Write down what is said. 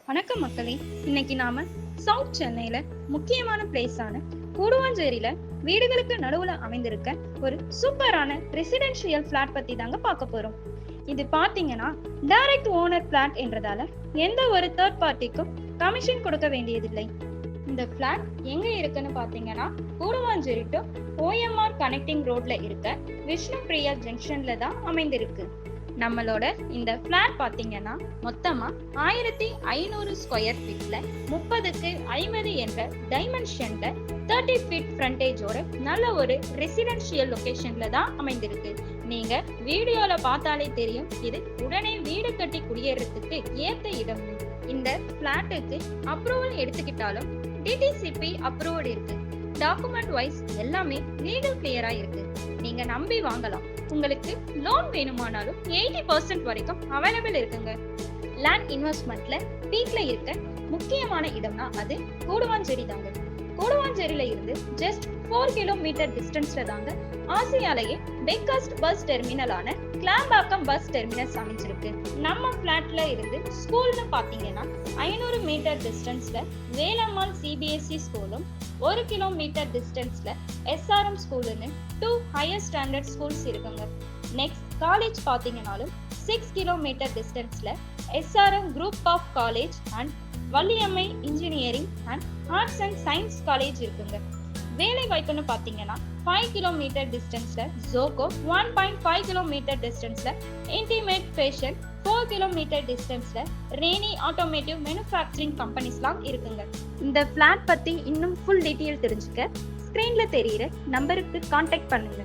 வணக்கம் மக்களே. இன்னைக்கு நாம சவுத் சென்னையில முக்கியமான பிளேஸான கூடுவாஞ்சேரியில வீடுகளுக்கு நடுவுல அமைந்திருக்க ஒரு சூப்பரான ரெசிடென்ஷியல் பிளாட் பத்தி தாங்க பார்க்க போறோம். இது பாத்தீங்கன்னா டைரக்ட் ஓனர் பிளாட் என்றதால எந்த ஒரு தேர்ட் பார்ட்டிக்கும் கமிஷன் கொடுக்க வேண்டியதில்லை. இந்த பிளாட் எங்க இருக்குன்னு பாத்தீங்கன்னா கூடுவாஞ்சேரி டு ஓஎம்ஆர் கனெக்டிங் ரோட்ல இருக்க விஷ்ணு பிரியா ஜங்ஷன்ல தான் அமைந்திருக்கு. நம்மளோட இந்த பிளாட் பாத்தீங்கன்னா மொத்தமா 1500 ஸ்கொயர் ஃபீட்ல 30க்கு 50 என்ற டைமென்ஷன்ல 30 ஃபீட் ஃப்ரண்டேஜோட நல்ல ஒரு ரெசிடென்ஷியல் லொகேஷன்ல தான் அமைந்திருக்கு. நீங்க வீடியோல பார்த்தாலே தெரியும், இது உடனே வீடு கட்டி குடியேறதுக்கு ஏத்த இடம். இந்த பிளாட்டுக்கு அப்ரூவல் எடுத்துக்கிட்டாலும் டிடிசிபி அப்ரூவ்டு இருக்கு. டாக்குமெண்ட் வைஸ் எல்லாமே லீகல் கிளியரா இருக்கு. நீங்க நம்பி வாங்கலாம். உங்களுக்கு லோன் வேணுமானாலும் 80% வரைக்கும் அவைலபிள் இருக்குங்க. லேண்ட் இன்வெஸ்ட்மெண்ட்ல பீக்ல இருக்க முக்கியமான இடம்னா அது கூடுவாஞ்சேரி தாங்க. கூடுவாஞ்சேரியில இருந்து ஜஸ்ட் 4 கிலோமீட்டர் டிஸ்டன்ஸ்ல தாங்க ஆசியாலேயே பிக்கஸ்ட் பஸ் டெர்மினலான கிளாம்பாக்கம் பஸ் டெர்மினஸ் அமைஞ்சிருக்கு. நம்ம பிளாட்ல இருந்து ஸ்கூல்னு பாத்தீங்கன்னா 500 மீட்டர் டிஸ்டன்ஸ்ல வேலம்மாள் சிபிஎஸ்இ ஸ்கூலும், 1 கிலோமீட்டர் டிஸ்டன்ஸ்ல எஸ்ஆர்எம் ஸ்கூல்னு 2 ஹையர் ஸ்டாண்டர்ட் ஸ்கூல்ஸ் இருக்குங்க. நெக்ஸ்ட் காலேஜ் பாத்தீங்கன்னாலும் 6 கிலோமீட்டர் டிஸ்டன்ஸ்ல SRM group of college and Valliammai engineering and arts and science college இருக்குங்க. வேலை வாய்ப்புன்னு பாத்தீங்கன்னா 5 கிலோமீட்டர் டிஸ்டன்ஸ்ல ஜோகோ, 1.5 கிலோமீட்டர் டிஸ்டன்ஸ்ல இன்டிமேட் ஃபேஷன், 4 கிலோமீட்டர் டிஸ்டன்ஸ்ல ரேனி ஆட்டோமேட்டிவ் மேனுஃபேக்சரிங் கம்பெனிஸ்லாம் இருக்குங்க. இந்த பிளாட் பத்தி இன்னும் ஃபுல் டீட்டெயில் தெரிஞ்சுக்க ஸ்கிரீன்ல தெரியுற நம்பருக்கு கான்டாக்ட் பண்ணுங்க.